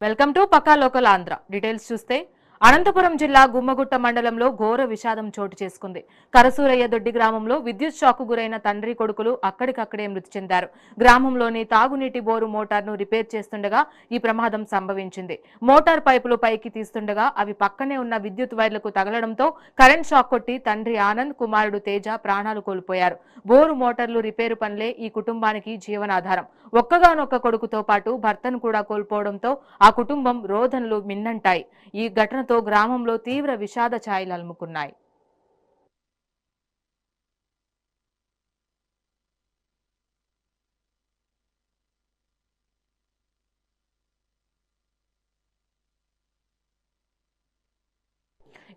Welcome to పక్కా local Andhra. Details చూస్తే అనంతపురం జిల్లా గుమ్మగుట్ట మండలంలో ఘోర విషాదం చోటు చేసుకుంది. కరసూరయ్య దొడ్డి గ్రామంలో విద్యుత్ షాకు గురైన తండ్రి కొడుకులు అక్కడికక్కడే మృతి చెందారు. గ్రామంలోని తాగునీటి బోరు మోటార్ను రిపేర్ చేస్తుండగా ఈ ప్రమాదం సంభవించింది. మోటార్ పైపులు పైకి తీస్తుండగా అవి పక్కనే ఉన్న విద్యుత్ వైర్లకు తగలడంతో కరెంట్ షాక్ కొట్టి తండ్రి ఆనంద్, కుమారుడు తేజ ప్రాణాలు కోల్పోయారు. బోరు మోటార్లు రిపేరు పనులే ఈ కుటుంబానికి జీవనాధారం. ఒక్కగానొక్క కొడుకుతో పాటు భర్తను కూడా కోల్పోవడంతో ఆ కుటుంబం రోదనలు మిన్నంటాయి. ఈ ఘటనతో గ్రామంలో తీవ్ర విషాద ఛాయలు అలుముకున్నాయి.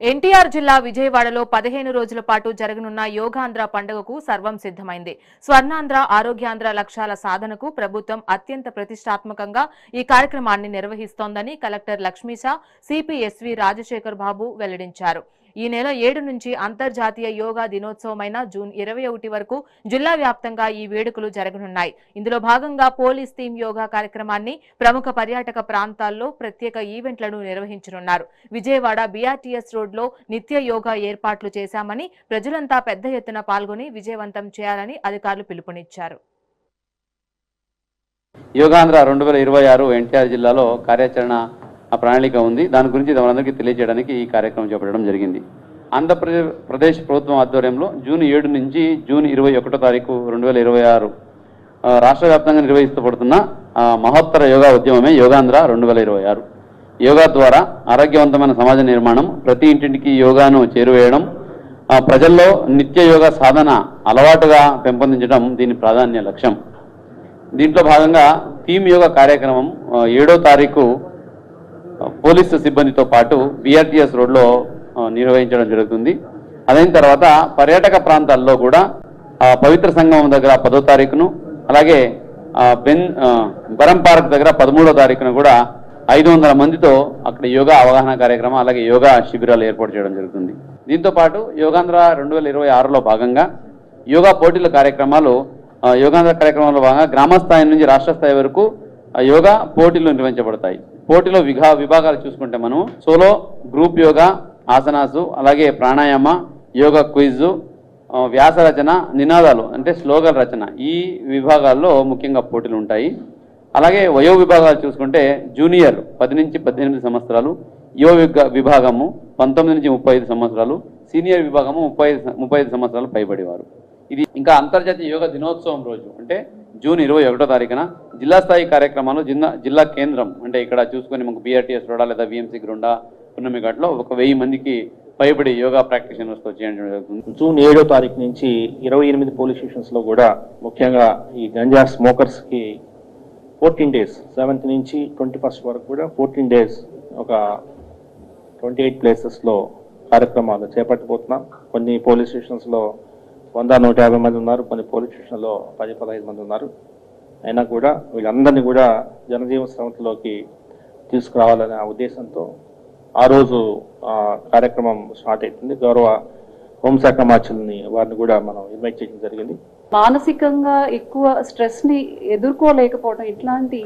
ఎన్టీఆర్ జిల్లా విజయవాడలో 15 రోజుల పాటు జరగనున్న యోగాంధ్ర పండుగకు సర్వం సిద్ధమైంది. స్వర్ణాంధ్ర, ఆరోగ్యాంధ్ర లక్ష్యాల సాధనకు ప్రభుత్వం అత్యంత ప్రతిష్టాత్మకంగా ఈ కార్యక్రమాన్ని నిర్వహిస్తోందని కలెక్టర్ లక్ష్మీశా, సిపిఎస్వి రాజశేఖర్ బాబు వెల్లడించారు. ఈ నెల 7 నుంచి అంతర్జాతీయ యోగా దినోత్సవమైన జూన్ 21 వరకు జిల్లా వ్యాప్తంగా ఈ వేడుకలు జరగనున్నాయి. ఇందులో భాగంగా పోలీస్ థీమ్ యోగా కార్యక్రమాన్ని ప్రముఖ పర్యాటక ప్రాంతాల్లో ప్రత్యేక ఈవెంట్లను నిర్వహించనున్నారు. విజయవాడ బీఆర్టీఎస్ రోడ్లో నిత్య యోగా ఏర్పాట్లు చేశామని, ప్రజలంతా పెద్ద ఎత్తున పాల్గొని విజయవంతం చేయాలని అధికారులు పిలుపునిచ్చారు. యోగాంధ్ర 2026 ఎన్టీఆర్ జిల్లాలో కార్యాచరణ ప్రణాళిక ఉంది. దాని గురించి మనందరికీ తెలియజేయడానికి ఈ కార్యక్రమం చేపట్టడం జరిగింది. ఆంధ్రప్రదేశ్ ప్రభుత్వం ఆధ్వర్యంలో జూన్ 7 నుంచి జూన్ 21 తారీఖు 2026 రాష్ట్ర వ్యాప్తంగా నిర్వహిస్తబడుతున్న మహోత్తర యోగా ఉద్యమమే యోగాంధ్ర 2026. యోగా ద్వారా ఆరోగ్యవంతమైన సమాజ నిర్మాణం, ప్రతి ఇంటింటికి యోగాను చేరువేయడం, ప్రజల్లో నిత్య యోగా సాధన అలవాటుగా పెంపొందించడం దీని ప్రాధాన్య లక్ష్యం. దీంట్లో భాగంగా థీమ్ యోగా కార్యక్రమం 7వ తారీఖు పోలీసు సిబ్బందితో పాటు బీఆర్టీఎస్ రోడ్లో నిర్వహించడం జరుగుతుంది. అదైన తర్వాత పర్యాటక ప్రాంతాల్లో కూడా పవిత్ర సంగమం దగ్గర 10వ తారీఖును, అలాగే బరం పార్క్ దగ్గర 13వ తారీఖున కూడా 500 మందితో అక్కడ యోగా అవగాహన కార్యక్రమం, అలాగే యోగా శిబిరాలు ఏర్పాటు చేయడం జరుగుతుంది. దీంతో పాటు యోగాంధ్ర 2026లో భాగంగా యోగా పోటీల కార్యక్రమాలు, యోగాంధ్ర కార్యక్రమంలో భాగంగా గ్రామ స్థాయి నుంచి రాష్ట్ర స్థాయి వరకు యోగా పోటీలు నిర్వహించబడతాయి. పోటీలో విభాగాలు చూసుకుంటే మనం సోలో, గ్రూప్ యోగా, ఆసనాసు, అలాగే ప్రాణాయామ, యోగా క్విజ్, వ్యాస రచన, నినాదాలు అంటే స్లోగన్ రచన, ఈ విభాగాల్లో ముఖ్యంగా పోటీలు ఉంటాయి. అలాగే వయో విభాగాలు చూసుకుంటే జూనియర్ 10 నుంచి 18 సంవత్సరాలు, యువ విభాగము 19 నుంచి 35 సంవత్సరాలు, సీనియర్ విభాగము 35 సంవత్సరాలు పైబడివారు. ఇది ఇంకా అంతర్జాతీయ యోగా దినోత్సవం రోజు అంటే జూన్ 21 తారీఖున జిల్లా స్థాయి కార్యక్రమాలు జిల్లా కేంద్రం అంటే ఇక్కడ చూసుకొని మనకు బీఆర్టీఎస్ రోడా లేదా విఎంసీ గ్రౌండా పున్నమి ఘాట్లో 1000 మందికి పైబడి యోగా ప్రాక్టీషనర్స్తో చేయడం జరుగుతుంది. జూన్ 7వ తారీఖు నుంచి 28 పోలీస్ స్టేషన్స్లో కూడా ముఖ్యంగా ఈ గంజా స్మోకర్స్కి 14 డేస్ 7th నుంచి 21st వరకు కూడా 14 డేస్ ఒక 28 ప్లేసెస్లో కార్యక్రమాలు చేపట్టబోతున్నాం. కొన్ని పోలీస్ స్టేషన్స్లో 100-150 మంది ఉన్నారు, కొన్ని పోలీస్ స్టేషన్లో 10-15 మంది ఉన్నారు. అయినా కూడా వీళ్ళందరినీ కూడా జనజీవన స్రవంతిలోకి తీసుకురావాలనే ఉద్దేశంతో ఆ రోజు కార్యక్రమం స్టార్ట్ అవుతుంది. గౌరవ హోంశాఖ మార్చుల్ని వారిని కూడా మనం ఇన్వైట్ చేయడం జరిగింది. మానసికంగా ఎక్కువ స్ట్రెస్ని ఎదుర్కోలేకపోవడం, ఇట్లాంటి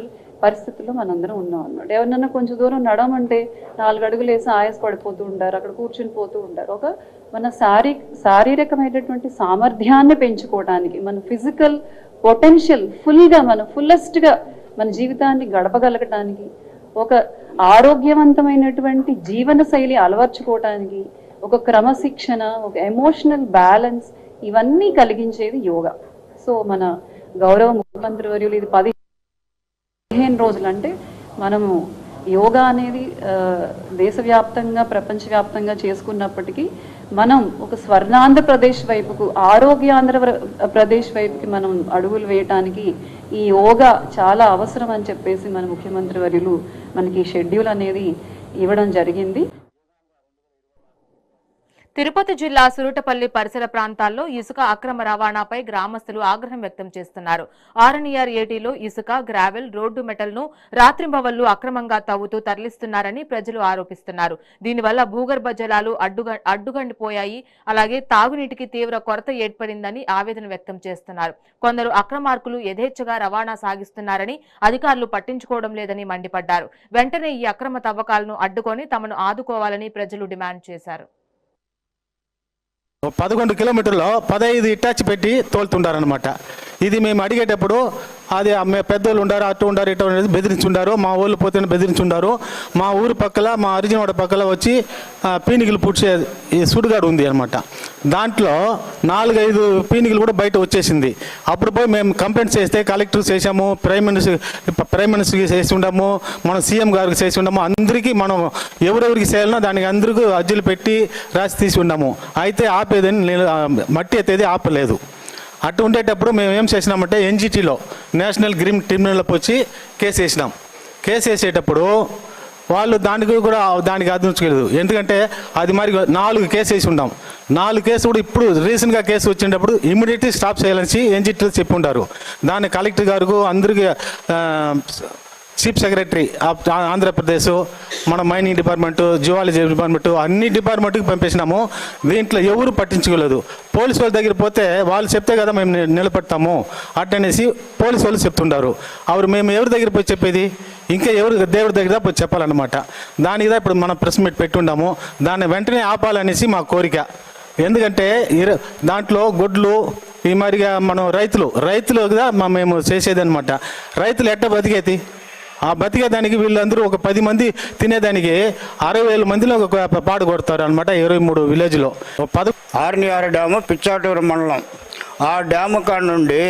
పరిస్థితుల్లో మనందరం ఉన్నాం అన్నమాట. ఎవరినన్నా కొంచెం దూరం నడవమంటే 4 అడుగులు వేసి ఆయాస పడిపోతూ ఉంటారు, అక్కడ కూర్చుని పోతూ ఉంటారు. ఒక మన శారీరకమైనటువంటి సామర్థ్యాన్ని పెంచుకోవడానికి, మన ఫిజికల్ పొటెన్షియల్ మనం ఫుల్లెస్ట్గా మన జీవితాన్ని గడపగలగటానికి, ఒక ఆరోగ్యవంతమైనటువంటి జీవన శైలి అలవర్చుకోవటానికి, ఒక క్రమశిక్షణ, ఒక ఎమోషనల్ బ్యాలెన్స్, ఇవన్నీ కలిగించేది యోగా. సో మన గౌరవ ముఖ్యమంత్రి వర్యులు ఇది 15 రోజులు అంటే మనము యోగా అనేది దేశవ్యాప్తంగా ప్రపంచవ్యాప్తంగా చేసుకున్నప్పటికీ మనం ఒక స్వర్ణాంధ్రప్రదేశ్ వైపుకు, ఆరోగ్యాంధ్రప్రదేశ్ వైపుకి మనం అడుగులు వేయటానికి ఈ యోగా చాలా అవసరం అని చెప్పేసి మన ముఖ్యమంత్రి వర్యులు మనకి షెడ్యూల్ అనేది ఇవ్వడం జరిగింది. తిరుపతి జిల్లా సురుటపల్లి పరిసర ప్రాంతాల్లో ఇసుక అక్రమ రవాణాపై గ్రామస్తులు ఆగ్రహం వ్యక్తం చేస్తున్నారు. ఆర్ఎన్ఆర్ ఏటీలో ఇసుక, గ్రావెల్, రోడ్డు మెటల్ను రాత్రింబవళ్లు అక్రమంగా తవ్వుతూ తరలిస్తున్నారని ప్రజలు ఆరోపిస్తున్నారు. దీనివల్ల భూగర్భ జలాలు అడ్డుగండిపోయాయి. అలాగే తాగునీటికి తీవ్ర కొరత ఏర్పడిందని ఆవేదన వ్యక్తం చేస్తున్నారు. కొందరు అక్రమార్కులు యథేచ్ఛగా రవాణా సాగిస్తున్నారని అధికారులు పట్టించుకోవడం లేదని మండిపడ్డారు. వెంటనే ఈ అక్రమ తవ్వకాలను అడ్డుకొని తమను ఆదుకోవాలని ప్రజలు డిమాండ్ చేశారు. 11 కిలోమీటర్లో 15 ఇటాచి పెట్టి తోలుతుంటారనమాట. ఇది మేము అడిగేటప్పుడు అది పెద్దోళ్ళు ఉండారు, అటు ఉండారు, ఇటు ఉండేది బెదిరించుండారు. మా ఊళ్ళు పోతే బెదిరించుండారు. మా ఊరు పక్కల, మా అరిజినవాడ పక్కల వచ్చి పీనికలు పుడిచే ఈ సుడుగాడు ఉంది అనమాట. దాంట్లో 4-5 పీనికలు కూడా బయట వచ్చేసింది. అప్పుడు పోయి మేము కంప్లైంట్ చేస్తే కలెక్టర్ చేసాము, ప్రైమ్ మినిస్టర్కి చేసి ఉండము, మనం సీఎం గారికి చేసి ఉండము. అందరికీ మనం ఎవరెవరికి చేయాలనో దానికి అందరికీ అర్జీలు పెట్టి రాసి తీసి ఉన్నాము. అయితే ఆపేదని మట్టి ఎత్తేది ఆపలేదు. అటు ఉండేటప్పుడు మేము ఏం చేసినామంటే ఎన్జిటీలో నేషనల్ గ్రీన్ ట్రిబ్యునల్కి వచ్చి కేసు వేసినాం. కేసు వేసేటప్పుడు వాళ్ళు దానికి ఆదించలేదు. ఎందుకంటే అది మరి 4 కేసు వేసి ఉన్నాం. 4 కేసు కూడా ఇప్పుడు రీసెంట్గా కేసు వచ్చినప్పుడు ఇమీడియట్లీ స్టాప్ చేయాలని ఎన్జిటీలో చెప్పి ఉంటారు. దాన్ని కలెక్టర్ గారు అందరికీ చీఫ్ సెక్రటరీ ఆఫ్ ఆంధ్రప్రదేశ్, మన మైనింగ్ డిపార్ట్మెంటు, జియాలజీ డిపార్ట్మెంటు అన్ని డిపార్ట్మెంట్కి పంపేసినాము. దీంట్లో ఎవరు పట్టించుకోలేదు. పోలీసు వాళ్ళ దగ్గర పోతే వాళ్ళు చెప్తే కదా మేము నిలబెడతాము అట్టనేసి పోలీసు వాళ్ళు చెప్తుంటారు. మేము ఎవరి దగ్గర పోయి చెప్పేది? ఇంకా దేవుడి దగ్గర పోయి చెప్పాలన్నమాట. దానికి ఇప్పుడు మనం ప్రెస్ మీట్ పెట్టుండాము. దాన్ని వెంటనే ఆపాలనేసి మా కోరిక. ఎందుకంటే దాంట్లో గొడ్లు ఈ మరిగా మనం రైతులుగా మేము చేసేది అనమాట. రైతులు ఎట్ట బతికేది? ఆ బతికేదానికి వీళ్ళందరూ ఒక 10 మంది తినేదానికి 60,000 మందిలో ఒక పాడు కొడతారు అనమాట. 23 విలేజ్లో. ఆర్ఎన్ఆర్ డ్యాము పిచ్చాటూరు మండలం. ఆ డ్యాము కాడ నుండి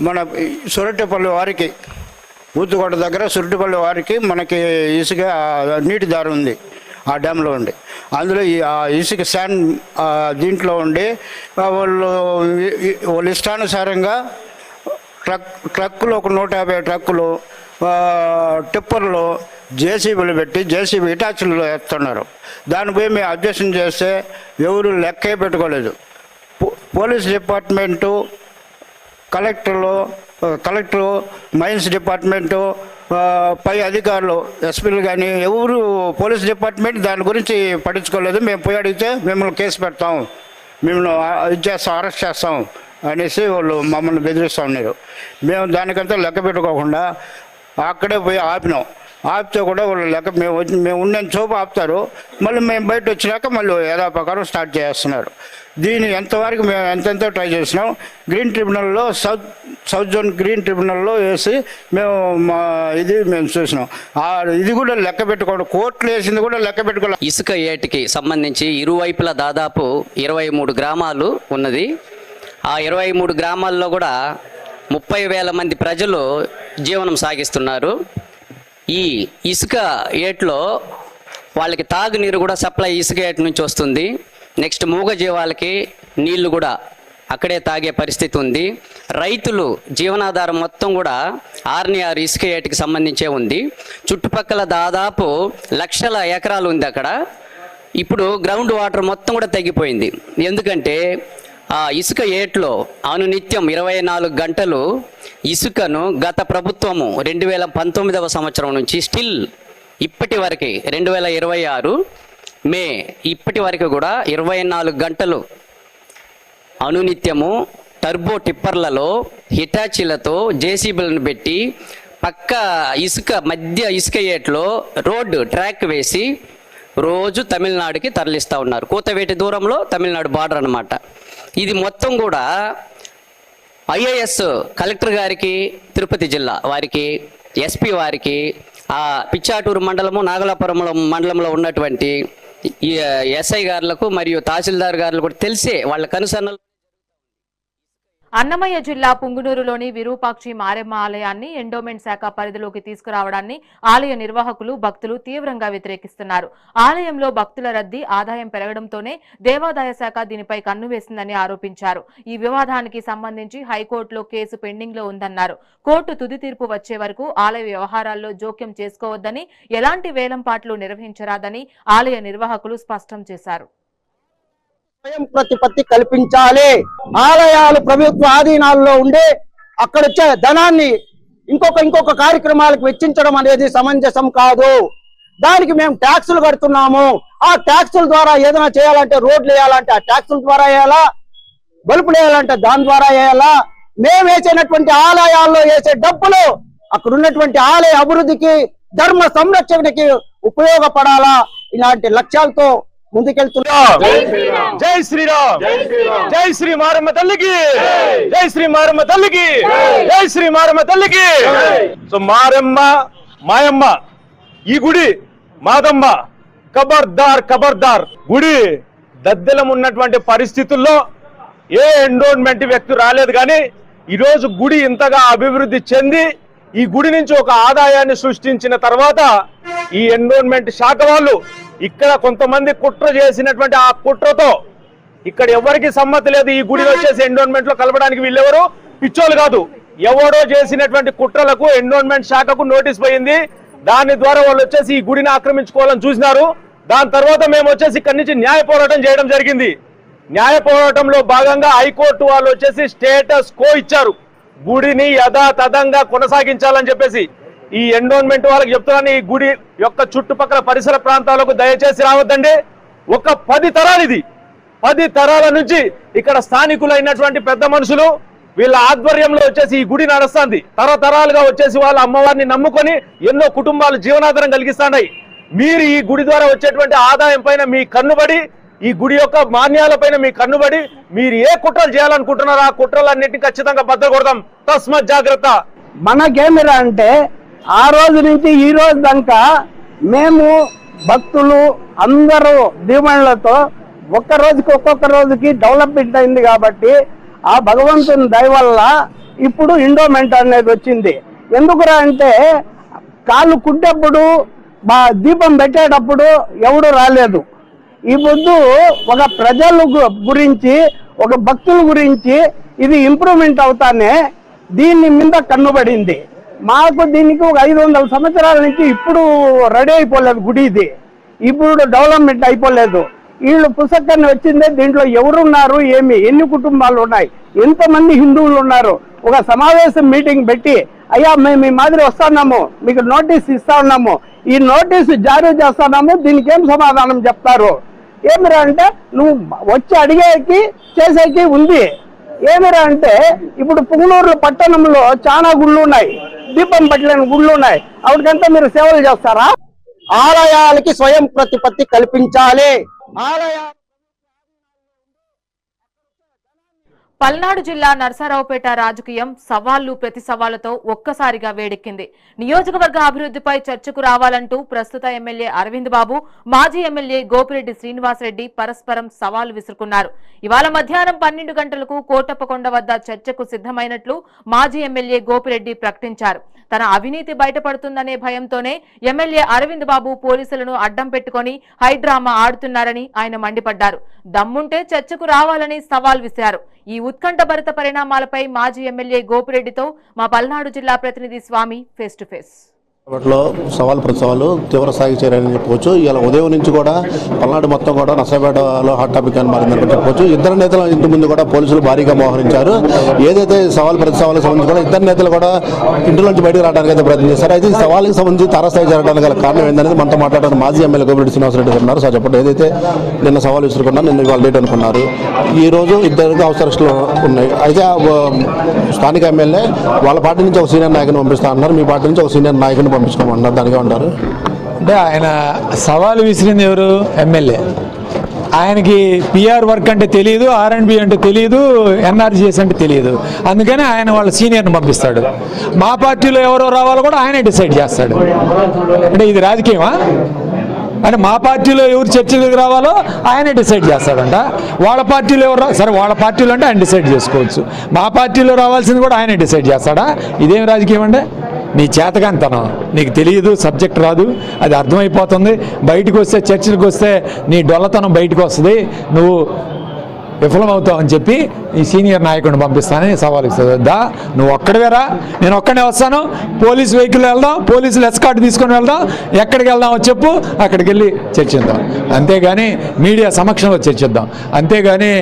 మన సురటిపల్లి వారికి, ఊతుకోట దగ్గర సురటిపల్లి వారికి మనకి ఇసుక నీటి దారి ఉంది ఆ డ్యామ్లో ఉండి. అందులో ఆ ఇసుక శాండ్ దీంట్లో ఉండి వాళ్ళు ఇష్టానుసారంగా ట్రక్కులు ఒక 150 ట్రక్కులు, టిప్పర్లు, జేసీబీలు పెట్టి జేసీబీ ఇటాచీలు ఎత్తున్నారు. దానిపై మేము అబ్జెక్షన్ చేస్తే ఎవరు లెక్కే పెట్టుకోలేదు. Police department, collector, mines department, పై అధికారులు, ఎస్పీలు కానీ ఎవరు పోలీస్ డిపార్ట్మెంట్ దాని గురించి పట్టించుకోలేదు. మేము పోయి అడిగితే మిమ్మల్ని కేసు పెడతాం, మిమ్మల్ని అరెస్ట్ చేస్తాం అనేసి వాళ్ళు మమ్మల్ని బెదిరిస్తూ ఉన్నారు. మేము దానికంతా లెక్క పెట్టుకోకుండా అక్కడే పోయి ఆపినాం. ఆపితే కూడా వాళ్ళు లెక్క మేము ఉన్న చూపు ఆపుతారు. మళ్ళీ మేము బయట వచ్చినాక మళ్ళీ యథాప్రకారం స్టార్ట్ చేస్తున్నారు. దీన్ని ఎంతవరకు మేము ఎంతెంతో ట్రై చేసినాం. గ్రీన్ ట్రిబ్యునల్లో సౌత్ జోన్ గ్రీన్ ట్రిబ్యునల్లో వేసి మేము చూసినాం. ఇది కూడా లెక్క పెట్టుకోండి, కోర్టులు వేసింది కూడా లెక్క పెట్టుకోవాలి. ఇసుక ఏటికి సంబంధించి ఇరువైపులా దాదాపు 23 గ్రామాలు ఉన్నది. ఆ 23 గ్రామాల్లో కూడా 30,000 మంది ప్రజలు జీవనం సాగిస్తున్నారు. ఈ ఇసుక ఏట్లో వాళ్ళకి తాగునీరు కూడా సప్లై ఇసుక ఏటి నుంచి వస్తుంది. నెక్స్ట్ మూగజీవాలకి నీళ్లు కూడా అక్కడే తాగే పరిస్థితి ఉంది. రైతులు జీవనాధారం మొత్తం కూడా ఆర్ఎన్ఆర్ ఇసుక ఏటికి సంబంధించే ఉంది. చుట్టుపక్కల దాదాపు లక్షల ఎకరాలు ఉంది అక్కడ. ఇప్పుడు గ్రౌండ్ వాటర్ మొత్తం కూడా తగ్గిపోయింది. ఎందుకంటే ఆ ఇసుక ఏట్లో అనునిత్యం 24 గంటలు ఇసుకను గత ప్రభుత్వము 2019వ సంవత్సరం నుంచి స్టిల్ ఇప్పటి వరకు 2026 మే ఇప్పటి వరకు కూడా 24 గంటలు అనునిత్యము టర్బో టిప్పర్లలో హిటాచీలతో జేసీబీలను పెట్టి పక్క మధ్య ఇసుక ఏట్లో రోడ్డు ట్రాక్ వేసి రోజు తమిళనాడుకి తరలిస్తూ ఉన్నారు. కూతవేటి దూరంలో తమిళనాడు బార్డర్ అన్నమాట. ఇది మొత్తం కూడా ఐఏఎస్ కలెక్టర్ గారికి, తిరుపతి జిల్లా వారికి, ఎస్పీ వారికి, ఆ పిచ్చాటూరు మండలము, నాగలాపురం మండలంలో ఉన్నటువంటి ఎస్ఐ గారులకు మరియు తహసీల్దార్ గారులకు కూడా తెలిసే వాళ్ళ కనుసన్నలు. అన్నమయ్య జిల్లా పుంగునూరులోని విరూపాక్షి మారెమ్మ ఆలయాన్ని ఎండోమెంట్ శాఖ పరిధిలోకి తీసుకురావడాన్ని ఆలయ నిర్వాహకులు, భక్తులు తీవ్రంగా వ్యతిరేకిస్తున్నారు. ఆలయంలో భక్తుల రద్దీ, ఆదాయం పెరగడంతోనే దేవాదాయ శాఖ దీనిపై కన్నువేసిందని ఆరోపించారు. ఈ వివాదానికి సంబంధించి హైకోర్టులో కేసు పెండింగ్ లో ఉందన్నారు. కోర్టు తుది తీర్పు వచ్చే వరకు ఆలయ వ్యవహారాల్లో జోక్యం చేసుకోవద్దని, ఎలాంటి వేలంపాట్లు నిర్వహించరాదని ఆలయ నిర్వాహకులు స్పష్టం చేశారు. స్వయం ప్రతిపత్తి కల్పించాలి. ఆలయాలు ప్రభుత్వ ఆధీనాల్లో ఉండి అక్కడ వచ్చే ధనాన్ని ఇంకొక కార్యక్రమాలకు వెచ్చించడం అనేది సమంజసం కాదు. దానికి మేము ట్యాక్సులు కడుతున్నాము. ఆ ట్యాక్సుల ద్వారా ఏదైనా చేయాలంటే రోడ్లు వేయాలంటే ఆ ట్యాక్సుల ద్వారా వేయాలా, బల్బులు వేయాలంటే దాని ద్వారా వేయాలా. మేము వేసేటువంటి ఆలయాల్లో వేసే డబ్బులు అక్కడ ఉన్నటువంటి ఆలయ అభివృద్ధికి, ధర్మ సంరక్షణకి ఉపయోగపడాలా. ఇలాంటి లక్ష్యాలతో ముందుకెళ్తున్నాం. జై శ్రీరామ్, జై శ్రీ మారమ్మ తల్లికి, జై శ్రీ మారమ్మ తల్లికి, జై శ్రీ మారమ్మ తల్లికి. సో మారమ్మ, మాయమ్మ, ఈ గుడి మాదమ్మ, ఖబర్దార్ ఖబర్దార్. గుడి దద్దెలం ఉన్నటువంటి పరిస్థితుల్లో ఏ ఎండోన్మెంట్ వ్యక్తి రాలేదు, కానీ ఈరోజు గుడి ఇంతగా అభివృద్ధి చెంది ఈ గుడి నుంచి ఒక ఆదాయాన్ని సృష్టించిన తర్వాత ఈ ఎండోన్మెంట్ శాఖ వాళ్ళు ఇక్కడ కొంతమంది కుట్ర చేసినటువంటి ఆ కుట్రతో ఇక్కడ ఎవరికి సమ్మతి లేదు. ఈ గుడిని వచ్చేసి ఎండోన్మెంట్ లో కలపడానికి వీళ్ళెవరు పిచ్చోలు కాదు. ఎవడో చేసినటువంటి కుట్రలకు ఎండోన్మెంట్ శాఖకు నోటీస్ పోయింది. దాని ద్వారా వాళ్ళు వచ్చేసి ఈ గుడిని ఆక్రమించుకోవాలని చూసినారు. దాని తర్వాత మేము వచ్చేసి ఇక్కడి నుంచి న్యాయ పోరాటం చేయడం జరిగింది. న్యాయ పోరాటంలో భాగంగా హైకోర్టు వాళ్ళు వచ్చేసి స్టేటస్ కో ఇచ్చారు. గుడిని యథాతథంగా కొనసాగించాలని చెప్పేసి ఈ ఎండోన్మెంట్ వాళ్ళకి చెప్తున్నాను, ఈ గుడి యొక్క చుట్టుపక్కల పరిసర ప్రాంతాలకు దయచేసి రావద్దండి. ఒక 10 తరాలు, ఇది 10 తరాల నుంచి ఇక్కడ స్థానికులైనటువంటి పెద్ద మనుషులు వీళ్ళ ఆధ్వర్యంలో వచ్చేసి ఈ గుడి నడుస్తుంది. తరతరాలుగా వచ్చేసి వాళ్ళ అమ్మవారిని నమ్ముకొని ఎన్నో కుటుంబాలు జీవనాధారం కలిగిస్తున్నాయి. మీరు ఈ గుడి ద్వారా వచ్చేటువంటి ఆదాయం పైన మీ కన్నుబడి, ఈ గుడి యొక్క మాన్యాలపైన మీ కన్నుబడి మీరు ఏ కుట్రలు చేయాలనుకుంటున్నారో ఆ కుట్రలన్నింటినీ ఖచ్చితంగా బద్దలు కొడదాం. తస్మత్ జాగ్రత్త. మనకేమిరా అంటే ఆ రోజు నుంచి ఈ రోజు దాకా మేము భక్తులు అందరూ దీవెనలతో ఒక్కొక్క రోజుకి డెవలప్మెంట్ అయింది. కాబట్టి ఆ భగవంతుని దయ వల్ల ఇప్పుడు ఎండోమెంట్ అనేది వచ్చింది. ఎందుకురా అంటే కాళ్ళు కుట్టేప్పుడు దీపం పెట్టేటప్పుడు ఎవడు రాలేదు. ఈ పొద్దు ఒక ప్రజల గురించి, ఒక భక్తుల గురించి ఇది ఇంప్రూవ్మెంట్ అవుతానే దీని మీద కన్నుబడింది. మాకు దీనికి ఒక 500 సంవత్సరాల నుంచి ఇప్పుడు రెడీ అయిపోలేదు గుడి. ఇది ఇప్పుడు డెవలప్మెంట్ అయిపోలేదు. వీళ్ళు పుస్తకాన్ని వచ్చిందే దీంట్లో ఎవరున్నారు, ఎన్ని కుటుంబాలు ఉన్నాయి, ఎంతమంది హిందువులు ఉన్నారు. ఒక సమావేశం మీటింగ్ పెట్టి అయ్యా మేము ఈ మాదిరి వస్తున్నాము, మీకు నోటీస్ ఇస్తా ఉన్నాము, ఈ నోటీసు జారీ చేస్తున్నాము, దీనికి ఏం సమాధానం చెప్తారు? ఏమిరా అంటే నువ్వు వచ్చి అడిగేకి చేసేకి ఉంది. ఏమిరా అంటే ఇప్పుడు పుంగనూరు పట్టణంలో చాలా గుళ్ళు ఉన్నాయి, దీపం పట్టలేని గుళ్ళు ఉన్నాయి. అవిటికంతా మీరు సేవలు చేస్తారా? ఆలయాలకి స్వయం ప్రతిపత్తి కల్పించాలి. పల్నాడు జిల్లా నరసరావుపేట రాజకీయం సవాళ్లు ప్రతి సవాళ్లతో ఒక్కసారిగా వేడెక్కింది. నియోజకవర్గ అభివృద్ధిపై చర్చకు రావాలంటూ ప్రస్తుత ఎమ్మెల్యే అరవింద్ బాబు, మాజీ ఎమ్మెల్యే గోపిరెడ్డి శ్రీనివాసరెడ్డి పరస్పరం సవాల్ విసురుకున్నారు. ఇవాళ మధ్యాహ్నం 12 గంటలకు కోటప్పకొండ వద్ద చర్చకు సిద్ధమైనట్లు మాజీ ఎమ్మెల్యే గోపిరెడ్డి ప్రకటించారు. తన అవినీతి బయటపడుతుందనే భయంతోనే ఎమ్మెల్యే అరవింద్ బాబు పోలీసులను అడ్డం పెట్టుకుని హైడ్రామా ఆడుతున్నారని ఆయన మండిపడ్డారు. దమ్ముంటే చర్చకు రావాలని సవాల్ విసిరారు. ఈ ఉత్కంఠభరిత పరిణామాలపై మాజీ ఎమ్మెల్యే గోపిరెడ్డితో మా పల్నాడు జిల్లా ప్రతినిధి స్వామి ఫేస్ టు ఫేస్. వాటిలో సవాల్ ప్రతి సవాలు తీవ్ర స్థాయికి చేరాయని చెప్పవచ్చు. ఇలా ఉదయం నుంచి కూడా పల్నాడు మొత్తం కూడా నర్సరావుపేటలో హాట్ టాపిక్ అని మారిందని చెప్పవచ్చు. ఇద్దరు నేతల ఇంటి ముందు కూడా పోలీసులు భారీగా మోహరించారు. ఏదైతే సవాల్ ప్రతి సవాళ్ళకి సంబంధించి కూడా ఇద్దరు నేతలు కూడా ఇంటిలోంచి బయటకు రావడానికి అయితే ప్రయత్నం చేశారు. అయితే ఈ సవాళ్ళకి సంబంధించి తారాస్థాయి జరగడానికి గల కారణం ఏంటనేది మనతో మాట్లాడడానికి మాజీ ఎమ్మెల్యే గోపిరెడ్డి శ్రీనివాసరెడ్డి ఉన్నారు. సార్ చెప్పండి, ఏదైతే నిన్న సవాల్ విసురుకున్నారు, నిన్న ఇవాళ డేట్ అనుకున్నారు, ఈ రోజు ఇద్దరికి హౌస్ అరెస్టులు ఉన్నాయి. అయితే స్థానిక ఎమ్మెల్యే వాళ్ళ పార్టీ నుంచి ఒక సీనియర్ నాయకుని పంపిస్తా అన్నారు, మీ పార్టీ నుంచి ఒక సీనియర్ నాయకుని పంపించుకోమన్నారు. దానిగా ఉంటారు అంటే ఆయన సవాలు విసిరింది ఎవరు? ఎమ్మెల్యే. ఆయనకి పిఆర్ వర్క్ అంటే తెలియదు, R&B అంటే తెలియదు, NRGS అంటే తెలియదు. అందుకని ఆయన వాళ్ళ సీనియర్ని పంపిస్తాడు. మా పార్టీలో ఎవరో రావాలో కూడా ఆయనే డిసైడ్ చేస్తాడు. అంటే ఇది రాజకీయమా? అంటే మా పార్టీలో ఎవరు చర్చలకు రావాలో ఆయనే డిసైడ్ చేస్తాడంట. వాళ్ళ పార్టీలో ఎవరు సరే వాళ్ళ పార్టీలో అంటే ఆయన డిసైడ్ చేసుకోవచ్చు. మా పార్టీలో రావాల్సింది కూడా ఆయనే డిసైడ్ చేస్తాడా? ఇదేం రాజకీయం అంటే? నీ చేతగానితనం, నీకు తెలియదు, సబ్జెక్ట్ రాదు, అది అర్థమైపోతుంది. బయటకు వస్తే, చర్చలకు వస్తే నీ డొల్లతనం బయటకు వస్తుంది. నువ్వు విఫలమవుతావని చెప్పి ఈ సీనియర్ నాయకుడిని పంపిస్తానని సవాల్ ఇస్తుంది. నువ్వు ఒక్కడివేరా, నేను ఒక్కడే వస్తాను, పోలీస్ వెహికల్ వెళ్దాం, పోలీసులు ఎస్కార్ట్ తీసుకొని వెళ్దాం, ఎక్కడికి వెళ్దామో చెప్పు, అక్కడికి వెళ్ళి చర్చిద్దాం. అంతేగాని మీడియా సమక్షంలో చర్చిద్దాం. అంతేగాని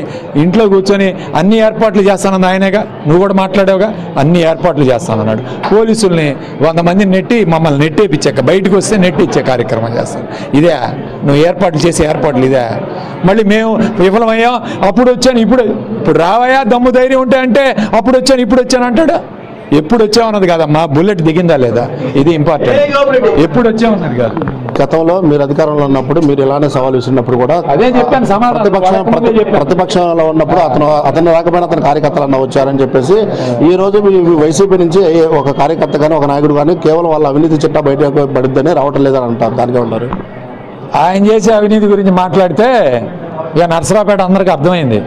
ఇంట్లో కూర్చొని అన్ని ఏర్పాట్లు చేస్తానన్న ఆయనేగా, నువ్వు కూడా మాట్లాడావుగా, అన్ని ఏర్పాట్లు చేస్తానన్నాడు. పోలీసుల్ని 100 మందిని నెట్టి మమ్మల్ని నెట్టేపిచ్చాక బయటకు వస్తే నెట్టిచ్చే కార్యక్రమం చేస్తాను. ఇదే నువ్వు ఏర్పాట్లు చేసే ఏర్పాట్లు ఇదే. మళ్ళీ మేము విఫలమయ్యాం, అప్పుడు వచ్చాను, ఇప్పుడు రావయ్యా దమ్ము ధైర్యం ఉంటే అంటే అప్పుడు వచ్చాను ఇప్పుడు వచ్చాను అంటాడు. ఎప్పుడు వచ్చామన్నది కాదమ్మా, బుల్లెట్ దిగిందా లేదా, ఇది ఇంపార్టెంట్. ఎప్పుడు వచ్చామన్నది కాదు. గతంలో మీరు అధికారంలో ఉన్నప్పుడు మీరు ఇలానే సవాల్ విసిరినప్పుడు కూడా అదే చెప్పాను, ప్రతిపక్షంలో ఉన్నప్పుడు అతను రాకపోయినా అతని కార్యకర్తలు అన్న వచ్చారని చెప్పేసి ఈ రోజు వైసీపీ నుంచి ఒక కార్యకర్త కానీ ఒక నాయకుడు కానీ కేవలం వాళ్ళ అవినీతి చిట్టా బయటకు పడిద్దని రావటం లేదని అంటారు. దానికే ఉన్నారు. ఆయన చేసే అవినీతి గురించి మాట్లాడితే ఇక నర్సరావుపేట అందరికీ అర్థమైంది.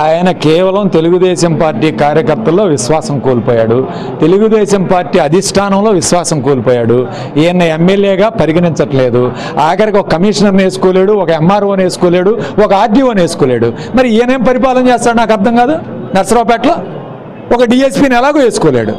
ఆయన కేవలం తెలుగుదేశం పార్టీ కార్యకర్తల్లో విశ్వాసం కోల్పోయాడు, తెలుగుదేశం పార్టీ అధిష్టానంలో విశ్వాసం కోల్పోయాడు. ఈయన ఎమ్మెల్యేగా పరిగణించట్లేదు. ఆఖరికి ఒక కమిషనర్ని వేసుకోలేడు, ఒక ఎంఆర్ఓని వేసుకోలేడు, ఒక ఆర్డీఓని వేసుకోలేడు. మరి ఈయనేం పరిపాలన చేస్తాడు నాకు అర్థం కాదు. నర్సరావుపేటలో ఒక డిఎస్పీని ఎలాగో వేసుకోలేడు,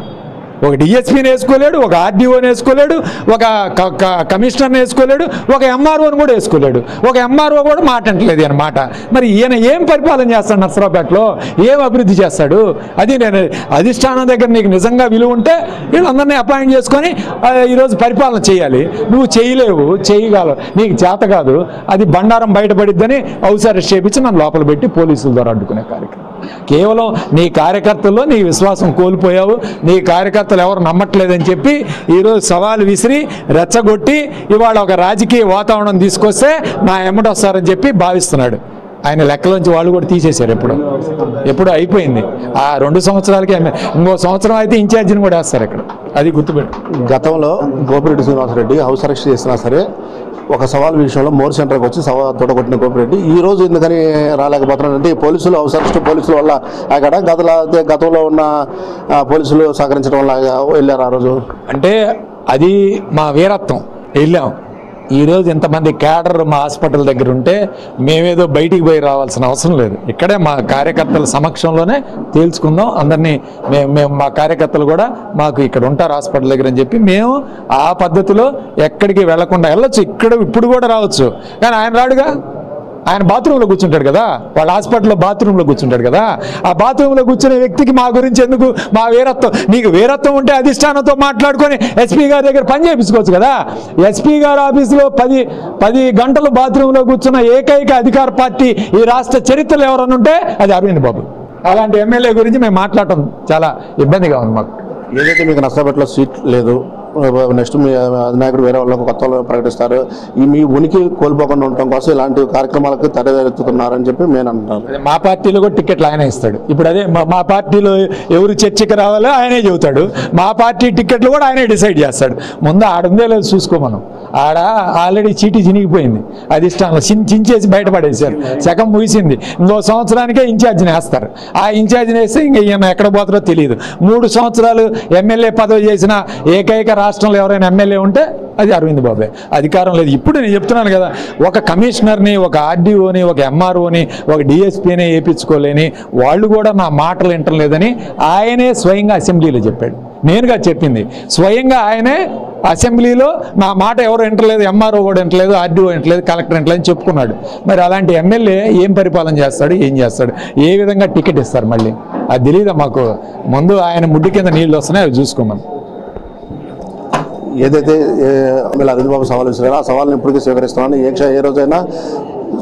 ఒక డిఎస్పీని వేసుకోలేడు, ఒక ఆర్డీఓని వేసుకోలేడు, ఒక కమిషనర్ని వేసుకోలేడు, ఒక ఎంఆర్ఓని కూడా వేసుకోలేడు. ఒక ఎంఆర్ఓ కూడా మాట అంటలేదు అన్నమాట. మరి ఈయన ఏం పరిపాలన చేస్తాడు నర్సరావుపేటలో, ఏం అభివృద్ధి చేస్తాడు? అది నేను అధిష్టానం దగ్గర నీకు నిజంగా విలువ ఉంటే వీళ్ళందరినీ అపాయింట్ చేసుకొని ఈరోజు పరిపాలన చేయాలి. నువ్వు చేయలేవు, చేయగలవు, నీకు చేత కాదు. అది బండారం బయటపడిద్దని హౌస్ అరెస్ట్ చేయించి నన్ను లోపల పెట్టి పోలీసుల ద్వారా అడ్డుకునే కార్యక్రమం. కేవలం నీ కార్యకర్తల్లో నీ విశ్వాసం కోల్పోయావు, నీ కార్యకర్తలు ఎవరు నమ్మట్లేదని చెప్పి ఈరోజు సవాలు విసిరి రెచ్చగొట్టి ఇవాళ ఒక రాజకీయ వాతావరణం తీసుకొస్తే నా ఎమ్మట వస్తారని చెప్పి భావిస్తున్నాడు. ఆయన లెక్కలోంచి వాళ్ళు కూడా తీసేశారు. ఎప్పుడు అయిపోయింది. ఆ 2 సంవత్సరాలకి ఇంకో సంవత్సరం అయితే ఇన్ఛార్జిని కూడా వేస్తారు ఇక్కడ. అది గుర్తుపెట్టు. గతంలో గోపిరెడ్డి శ్రీనివాసరెడ్డి హౌస్ అరెస్ట్ చేసినా సరే ఒక సవాల్ విషయంలో మోర్ సెంటర్కి వచ్చి తొడగొట్టిన గోపిరెడ్డి ఈ రోజు ఎందుకని రాలేకపోతున్నారంటే పోలీసులు హౌస్ అరెస్ట్ పోలీసుల వల్ల అక్కడ గతంలో ఉన్న పోలీసులు సహకరించడం వల్ల వెళ్ళారు. ఆ రోజు అంటే అది మా వీరత్వం. వెళ్ళాం. ఈరోజు ఇంతమంది క్యాడర్ మా హాస్పిటల్ దగ్గర ఉంటే మేమేదో బయటికి పోయి రావాల్సిన అవసరం లేదు. ఇక్కడే మా కార్యకర్తల సమక్షంలోనే తేల్చుకుందాం అందరినీ. మేము మా కార్యకర్తలు కూడా మాకు ఇక్కడ ఉంటారు హాస్పిటల్ దగ్గర అని చెప్పి మేము ఆ పద్ధతిలో ఎక్కడికి వెళ్లకుండా వెళ్ళొచ్చు. ఇప్పుడు కూడా రావచ్చు. కానీ ఆయన రాడుగా, ఆయన బాత్రూంలో కూర్చుంటాడు కదా, వాళ్ళ హాస్పిటల్లో బాత్రూంలో కూర్చుంటాడు కదా. ఆ బాత్రూంలో కూర్చునే వ్యక్తికి మా గురించి ఎందుకు? మా వీరత్వం, నీకు వీరత్వం ఉంటే అధిష్టానంతో మాట్లాడుకొని ఎస్పీ గారి దగ్గర పని చేయించుకోవచ్చు కదా. ఎస్పీ గారి ఆఫీసులో 10 గంటలు బాత్రూంలో కూర్చున్న ఏకైక అధికార పార్టీ ఈ రాష్ట్ర చరిత్రలో ఎవరన్నా ఉంటే అది అరవింద్ బాబు. అలాంటి ఎమ్మెల్యే గురించి మేము మాట్లాడటం చాలా ఇబ్బందిగా ఉంది మాకు. ఏదైతే మీకు నర్సరావుపేటలో సీట్ లేదు, నెక్స్ట్ మీ అధినాయకుడు వేరే వాళ్ళకు కొత్త వాళ్ళు ప్రకటిస్తారు, మీ ఉనికి కోల్పోకుండా ఉండటం కోసం ఇలాంటి కార్యక్రమాలకు తెరవేరుతున్నారని చెప్పి నేను అంటున్నాను. మా పార్టీలో కూడా టికెట్లు ఆయనే ఇస్తాడు. ఇప్పుడు అదే మా పార్టీలో ఎవరు చర్చకి రావాలో ఆయనే చెబుతాడు. మా పార్టీ టికెట్లు కూడా ఆయనే డిసైడ్ చేస్తాడు. ముందు ఆడుందే లేదు చూసుకో. మనం ఆడ ఆల్రెడీ చీటీ చినిగిపోయింది, అధిష్టానంలో చించేసి బయటపడేశారు. సగం ముగిసింది. ఇంకో సంవత్సరానికే ఇన్ఛార్జిని వేస్తారు. ఆ ఇన్ఛార్జిని వేస్తే ఇంక ఈయన ఎక్కడ పోతారో తెలియదు. 3 సంవత్సరాలు ఎమ్మెల్యే పదవి చేసిన ఏకైక రాష్ట్రంలో ఎవరైనా ఎమ్మెల్యే ఉంటే అది అరవింద్ బాబే. అధికారం లేదు. ఇప్పుడు నేను చెప్తున్నాను కదా, ఒక కమిషనర్ని, ఒక ఆర్డీఓని, ఒక ఎంఆర్ఓని, ఒక డిఎస్పీని వేయించుకోలేని వాళ్ళు కూడా నా మాటలు వింటలేదని ఆయనే స్వయంగా అసెంబ్లీలో చెప్పాడు. నేనుగా చెప్పింది స్వయంగా ఆయనే అసెంబ్లీలో. నా మాట ఎవరు వింటలేదు, ఎంఆర్ఓ కూడా వింటలేదు, ఆర్డీఓ వింటలేదు, కలెక్టర్ వింటలేదు అని చెప్పుకున్నాడు. మరి అలాంటి ఎమ్మెల్యే ఏం పరిపాలన చేస్తాడు, ఏం చేస్తాడు, ఏ విధంగా టికెట్ ఇస్తారు మళ్ళీ అది తెలియదా మాకు. ముందు ఆయన ముడ్డి కింద నీళ్ళు వస్తున్నాయి, అవి చూసుకోమని. ఏదైతే వీళ్ళ అరవింద్ బాబు సవాల్ ఇస్తున్నారో ఆ సవాల్ని ఇప్పటికీ స్వీకరిస్తున్నాను. ఏ రోజైనా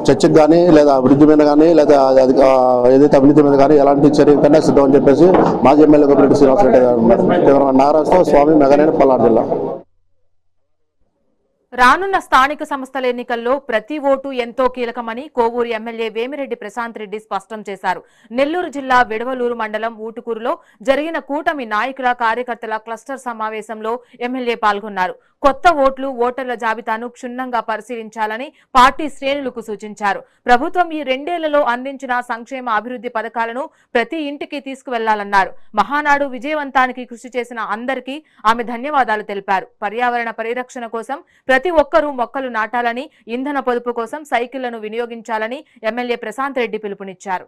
చర్చకు కానీ లేదా అభివృద్ధి మీద కానీ లేదా ఏదైతే అవినీతి మీద కానీ ఎలాంటి చర్యకన్నా సిద్ధం అని చెప్పేసి మాజీ ఎమ్మెల్యే గోపిరెడ్డి శ్రీనివాసరెడ్డి గారు ఉన్నారు. నాగరాజుతో స్వామి మెగానేని పల్నాడు జిల్లా. రానున్న స్థానిక సంస్థల ఎన్నికల్లో ప్రతి ఓటు ఎంతో కీలకమని కోవూరు ఎమ్మెల్యే వేమిరెడ్డి ప్రశాంత్ రెడ్డి స్పష్టం చేశారు. నెల్లూరు జిల్లా విడవలూరు మండలం ఊటుకూరులో జరిగిన కూటమి నాయకుల కార్యకర్తల క్లస్టర్ సమావేశంలో ఎమ్మెల్యే పాల్గొన్నారు. కొత్త ఓట్లు ఓటర్ల జాబితాను క్షుణ్ణంగా పరిశీలించాలని పార్టీ శ్రేణులకు సూచించారు. ప్రభుత్వం ఈ 2 ఏళ్లలో అందించిన సంక్షేమ అభివృద్ధి పథకాలను ప్రతి ఇంటికి తీసుకువెళ్లాలన్నారు. మహానాడు విజయవంతానికి కృషి చేసిన అందరికీ ఆమె ధన్యవాదాలు తెలిపారు. పర్యావరణ పరిరక్షణ కోసం ప్రతి ఒక్కరూ మొక్కలు నాటాలని, ఇంధన పొదుపు కోసం సైకిళ్లను వినియోగించాలని ఎమ్మెల్యే ప్రశాంత్ రెడ్డి పిలుపునిచ్చారు.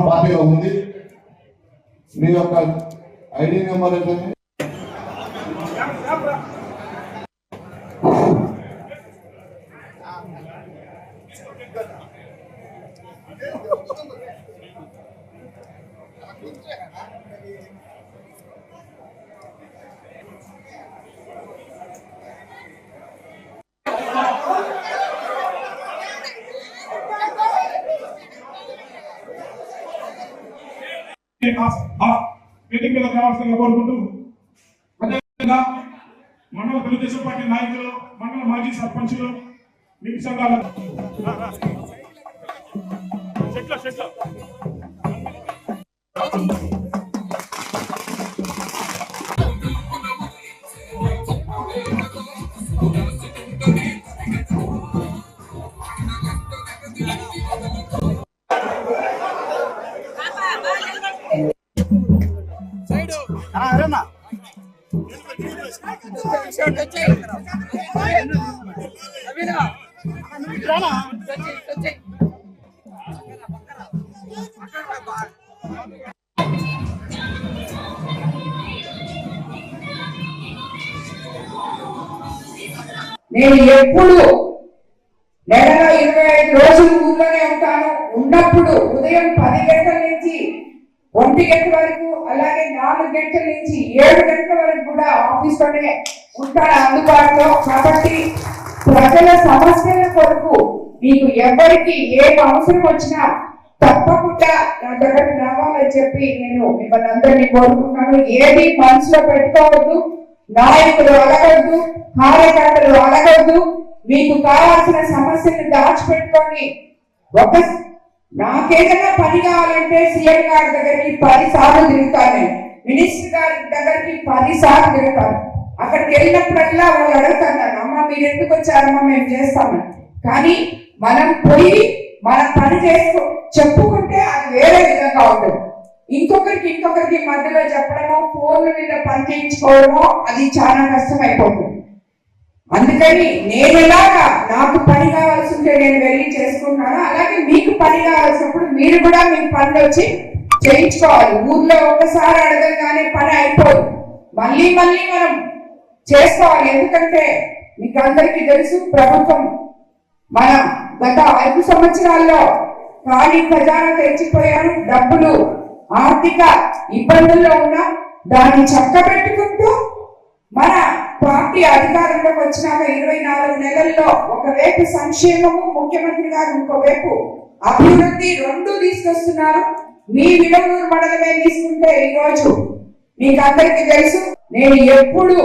పార్టీలో ఉంది. మీ యొక్క ఐడి నెంబర్ ఏంటండి? మీటింగ్ మీద కావాల్సిందిగా కోరుకుంటూ, అదేవిధంగా మండల తెలుగుదేశం పార్టీ నాయకులు, మండల మాజీ సర్పంచులు, మీకు సంఘాల నేను ఎప్పుడు నెలలో 25 రోజులు ఊర్లోనే ఉంటాను. ఉన్నప్పుడు ఉదయం 10 గంటల నుంచి 1 గంట వరకు, అలాగే 4 గంటల నుంచి 7 గంటల వరకు కూడా ఆఫీస్లోనే ఉంటాను అందుబాటులో. కాబట్టి ప్రజల సమస్యల కొరకు మీకు ఎవరికి ఏం అవసరం వచ్చినా తప్పకుండా నా దగ్గరకు రావాలని చెప్పి నేను మిమ్మల్ని అందరినీ కోరుకుంటున్నాను. ఏది మనసులో పెట్టుకోవద్దు, నాయకులు అడగద్దు, కార్యకర్తలు అడగద్దు. మీకు కావాల్సిన సమస్యను దాచిపెట్టుకొని నాకేదైనా పని కావాలంటే సీఎం గారి దగ్గరికి 10 సార్లు తిరుగుతాను, మినిస్టర్ గారి దగ్గరికి 10 సార్లు తిరుగుతాను. అక్కడికి వెళ్ళినప్పుడల్లా వాళ్ళు అడుగుతారు, అమ్మ మీరు ఎందుకు వచ్చారమ్మా, మేము చేస్తామని. కానీ మనం పోయి మన పని చెప్పుకుంటే అది వేరే విధంగా ఉంటుంది. ఇంకొకరికి మధ్యలో చెప్పడమో, ఫోన్ల మీద పని చేయించుకోవడమో అది చాలా కష్టం అయిపోతుంది. అందుకని నేను ఎలాగా నాకు పని కావాల్సి ఉంటే నేను వెళ్ళి చేసుకుంటున్నాను, అలాగే మీకు పని కావాల్సినప్పుడు మీరు కూడా మీకు పనులు వచ్చి చేయించుకోవాలి. ఊర్లో ఒక్కసారి అడగగానే పని అయిపోదు, మళ్ళీ మనం చేసుకోవాలి. ఎందుకంటే మీకు అందరికీ తెలుసు, ప్రభుత్వం మనం గత 5 సంవత్సరాల్లో ఖాళీ ఖజానా తెచ్చిపోయారు, డబ్బులు ఆర్థిక ఇబ్బందుల్లో ఉన్నాం. దాన్ని చక్కబెట్టుకుంటూ మన పార్టీ అధికారంలోకి వచ్చినాక 24 నెలల్లో ఒకవైపు సంక్షేమము, ముఖ్యమంత్రి గారు ఇంకోవైపు అభివృద్ధి 2 తీసుకొస్తున్నారు. మీ విడవలూరు మండలమే తీసుకుంటే ఈరోజు మీకు అందరికీ తెలుసు, నేను ఎప్పుడు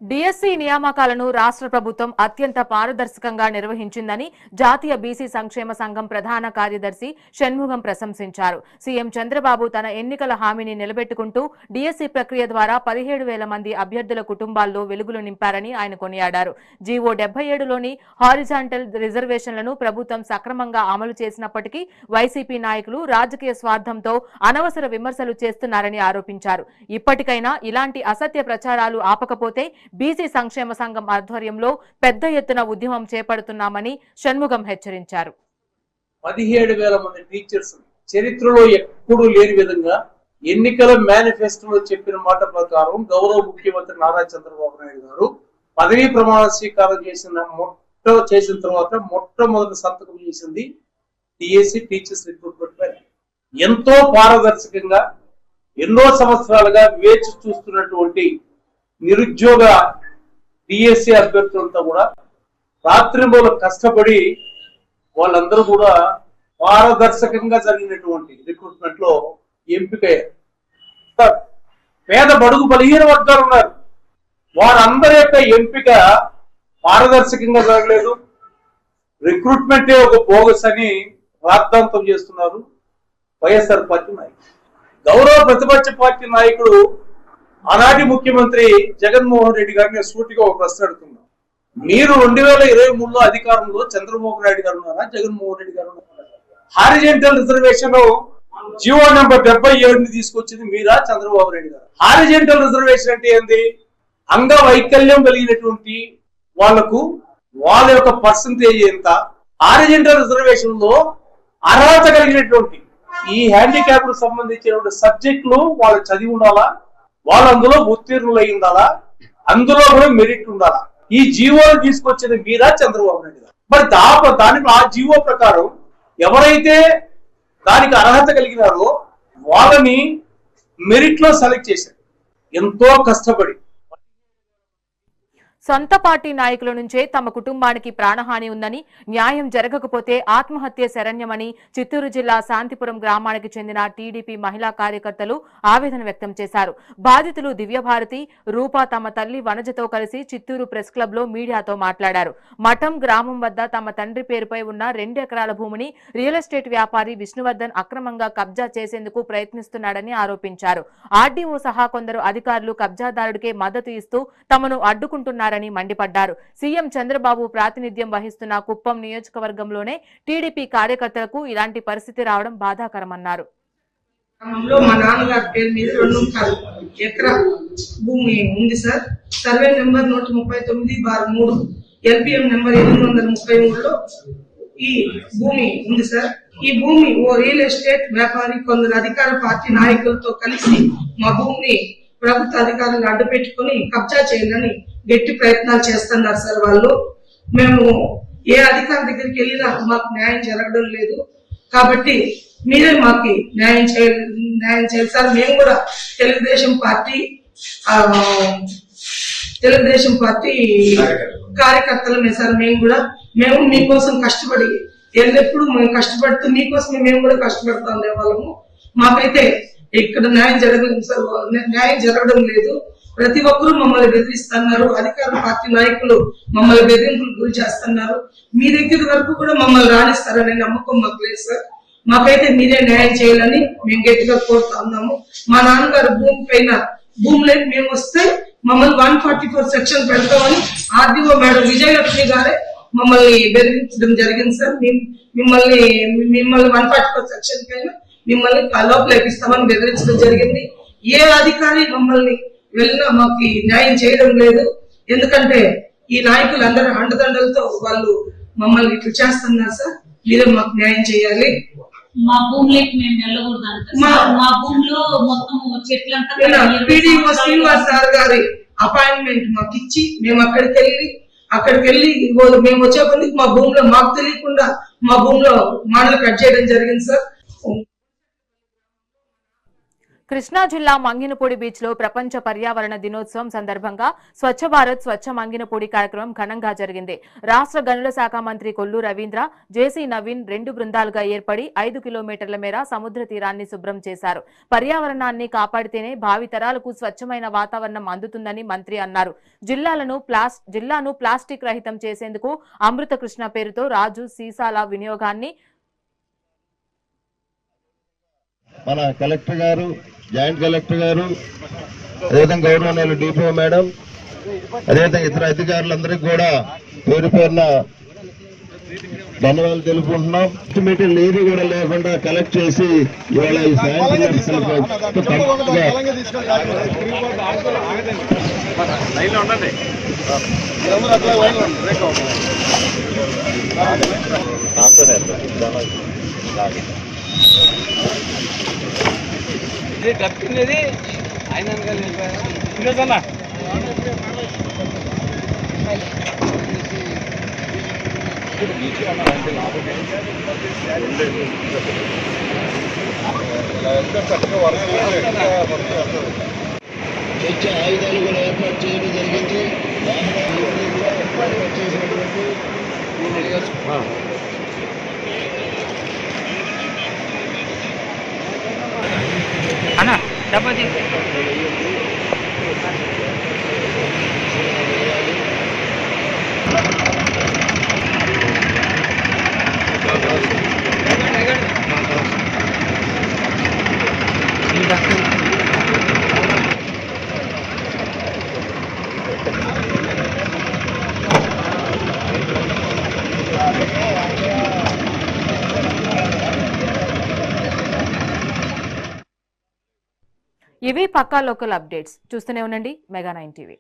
డిఎస్సి నియామకాలను రాష్ట్ర ప్రభుత్వం అత్యంత పారదర్శకంగా నిర్వహించిందని జాతీయ బీసీ సంక్షేమ సంఘం ప్రధాన కార్యదర్శి షణ్ముగం ప్రశంసించారు. సీఎం చంద్రబాబు తన ఎన్నికల హామీని నిలబెట్టుకుంటూ డిఎస్సి ప్రక్రియ ద్వారా 17,000 మంది అభ్యర్థుల కుటుంబాల్లో వెలుగులు నింపారని ఆయన కొనియాడారు. జీవో 77లోని హారిజాంటల్ రిజర్వేషన్లను ప్రభుత్వం సక్రమంగా అమలు చేసినప్పటికీ వైసీపీ నాయకులు రాజకీయ స్వార్థంతో అనవసర విమర్శలు చేస్తున్నారని ఆరోపించారు. ఇప్పటికైనా ఇలాంటి అసత్య ప్రచారాలు ఆపకపోతే బీసీ సంక్షేమ సంఘం ఆధ్వర్యంలో పెద్ద ఎత్తున ఉద్యమం చేపడుతున్నామని షణ్ముగం హెచ్చరించారు. 17,000 మంది టీచర్స్ చరిత్రలో ఎప్పుడూ లేని విధంగా ఎన్నికల మేనిఫెస్టోలో చెప్పిన మాట ప్రకారం గౌరవ ముఖ్యమంత్రి నారా చంద్రబాబు నాయుడు గారు పదవీ ప్రమాణ స్వీకారం చేసిన తర్వాత మొట్టమొదటి సంతకం చేసింది డిఎస్సి టీచర్స్ రిక్రూట్మెంట్ పైన. ఎంతో పారదర్శకంగా ఎన్నో సంవత్సరాలుగా వేచి చూస్తున్నటువంటి నిరుద్యోగ డిఎస్సి అభ్యర్థులంతా కూడా రాత్రింబోలు కష్టపడి వాళ్ళందరూ కూడా పారదర్శకంగా జరిగినటువంటి రిక్రూట్మెంట్ లో ఎంపికయ్యారు. పేద బడుగు బలహీన వర్గాలు ఉన్నారు, వారందరి యొక్క ఎంపిక పారదర్శకంగా జరగలేదు. రిక్రూట్మెంటే ఒక బోగస్ అని రాద్ధాంతం చేస్తున్నారు వైఎస్ఆర్ పార్టీ నాయకులు. గౌరవ ప్రతిపక్ష పార్టీ నాయకుడు ఆనాటి ముఖ్యమంత్రి జగన్మోహన్ రెడ్డి గారిని సూటిగా ఒక ప్రశ్న అడుగుతున్నాం. మీరు 2023లో అధికారంలో చంద్రబాబు నాయుడు గారు ఉన్నారా, జగన్మోహన్ రెడ్డి గారు ఉన్నారా? హారిజెంటల్ రిజర్వేషన్ జీవో నెంబర్ 77ని తీసుకొచ్చింది మీరా, చంద్రబాబు నాయుడు గారు? హారిజెంటల్ రిజర్వేషన్ అంటే ఏంది? అంగవైకల్యం కలిగినటువంటి వాళ్లకు వాళ్ళ యొక్క పర్సంటేజ్ ఎంత? హారిజెంటల్ రిజర్వేషన్ లో అర్హత కలిగినటువంటి ఈ హ్యాండిక్యాప్ సంబంధించిన సబ్జెక్టులు వాళ్ళు చదివి ఉండాలా, వాళ్ళు అందులో ఉత్తీర్ణులు అయి ఉండాలా, అందులో కూడా మెరిట్ ఉండాలా. ఈ జీవోలు తీసుకొచ్చేది మీరా, చంద్రబాబు నాయుడు గారు? మరి దానికి ఆ జీవో ప్రకారం ఎవరైతే దానికి అర్హత కలిగినారో వాళ్ళని మెరిట్ లో సెలెక్ట్ చేశారు ఎంతో కష్టపడి. సొంత పార్టీ నాయకుల నుంచే తమ కుటుంబానికి ప్రాణహాని ఉందని, న్యాయం జరగకపోతే ఆత్మహత్య శరణ్యమని చిత్తూరు జిల్లా శాంతిపురం గ్రామానికి చెందిన టీడీపీ మహిళా కార్యకర్తలు ఆవేదన వ్యక్తం చేశారు. బాధితులు దివ్యభారతి, రూపా తమ తల్లి వనజతో కలిసి చిత్తూరు ప్రెస్ క్లబ్ లో మీడియాతో మాట్లాడారు. మఠం గ్రామం వద్ద తమ తండ్రి పేరుపై ఉన్న 2 ఎకరాల భూమిని రియల్ ఎస్టేట్ వ్యాపారి విష్ణువర్ధన్ అక్రమంగా కబ్జా చేసేందుకు ప్రయత్నిస్తున్నాడని ఆరోపించారు. ఆర్డీఓ సహా కొందరు అధికారులు కబ్జాదారుడికే మద్దతు ఇస్తూ తమను అడ్డుకుంటున్నారని మండిపడ్డారు. సీఎం చంద్రబాబు ప్రాతినిధ్యం వహిస్తున్న కుప్పం నియోజకవర్గంలోనే టీడీపీ కార్యకర్తలకు ఇలాంటి పరిస్థితి రావడం బాధాకరమన్నారు. మా నాన్నగారి పేరు మీద 2 ఎకరా భూమి ఉంది sir. Survey number 139/3 LPM number 833లో ఈ భూమి ఉంది సార్. ఈ భూమి ఓ రియల్ ఎస్టేట్ వ్యాపారి కొందరు అధికార పార్టీ నాయకులతో కలిసి మా భూమిని ప్రభుత్వ అధికారులను అడ్డు పెట్టుకుని కబ్జా చేయాలని గట్టి ప్రయత్నాలు చేస్తున్నారు సార్ వాళ్ళు. మేము ఏ అధికారి దగ్గరికి వెళ్ళినా మాకు న్యాయం జరగడం లేదు. కాబట్టి మీరే మాకు న్యాయం చేయాలి సార్. మేము కూడా తెలుగుదేశం పార్టీ కార్యకర్తలమే సార్. మేము మీకోసం కష్టపడి ఎల్లప్పుడూ మేము కష్టపడుతూ మీకోసమే మేము కూడా కష్టపడుతూ ఉండేవాళ్ళము. మాకైతే ఇక్కడ న్యాయం జరగలేదు సార్. న్యాయం జరగడం లేదు. ప్రతి ఒక్కరూ మమ్మల్ని బెదిరిస్తున్నారు. అధికార పార్టీ నాయకులు మమ్మల్ని బెదిరింపులు గురి చేస్తున్నారు. మీ దగ్గర వరకు కూడా మమ్మల్ని రాణిస్తారనే నమ్మకం మాకు లేదు సార్. మాకైతే మీరే న్యాయం చేయాలని మేము గట్టిగా కోరుతా ఉన్నాము. మా నాన్నగారు భూమిలోకి మేము వస్తే మమ్మల్ని 144 సెక్షన్ పెడతామని ఆర్డీఓ మేడం విజయలక్ష్మి గారే మమ్మల్ని బెదిరించడం జరిగింది సార్. మిమ్మల్ని 144 సెక్షన్ పైన మిమ్మల్ని లోపలికి ఇస్తామని బెదిరించడం జరిగింది. ఏ అధికారి మమ్మల్ని వెళ్ళినా మాకు న్యాయం చేయడం లేదు. ఎందుకంటే ఈ నాయకులు అందరూ అండదండలతో వాళ్ళు మమ్మల్ని ఇట్లా చేస్తున్నారు సార్. మీరే మాకు న్యాయం చేయాలి. మా భూమిలోకి మేము వెళ్ళకూడదు. మా భూమిలో మొత్తం చెట్లంతా PDO శ్రీనివాస్ సార్ గారి అపాయింట్మెంట్ మాకు ఇచ్చి మేము అక్కడికి వెళ్ళి మేము వచ్చే కొద్దికి మా భూమిలో మాకు తెలియకుండా మా భూమిలో మాటలు కట్ చేయడం జరిగింది సార్. కృష్ణా జిల్లా మంగినపూడి బీచ్ లో ప్రపంచ పర్యావరణ దినోత్సవం సందర్భంగా స్వచ్ఛ భారత్ స్వచ్ఛ మంగినపూడి కార్యక్రమం ఘనంగా జరిగింది. రాష్ట్ర గనుల శాఖ మంత్రి కొల్లు రవీంద్ర, జేసీ నవీన్ 2 బృందాలుగా ఏర్పడి 5 కిలోమీటర్ల మేర సముద్ర తీరాన్ని శుభ్రం చేశారు. పర్యావరణాన్ని కాపాడితేనే భావితరాలకు స్వచ్ఛమైన వాతావరణం అందుతుందని మంత్రి అన్నారు. జిల్లాను ప్లాస్టిక్ రహితం చేసేందుకు అమృత కృష్ణ పేరుతో రాజు సీసాల వినియోగాన్ని మన కలెక్టర్ గారు, జాయింట్ కలెక్టర్ గారు, అదేవిధంగా గౌరవనీయులు డిపిఓ మేడం, అదేవిధంగా ఇతర అధికారులందరికీ కూడా పేరు పేరున ధన్యవాదాలు తెలుపుకుంటున్నాం. ఎస్టిమేటెడ్ ఏది కూడా లేకుండా కలెక్ట్ చేసి ఇవాళ ఈ సాయంత్రం డబ్బినది ఆయన స్వచ్ఛ ఆయుధాలు కూడా ఏర్పాటు చేయడం జరిగింది. అన్న డబ్బా ఇవి పక్కా లోకల్ అప్డేట్స్. చూస్తూనే ఉండండి మెగా 9 టీవీ.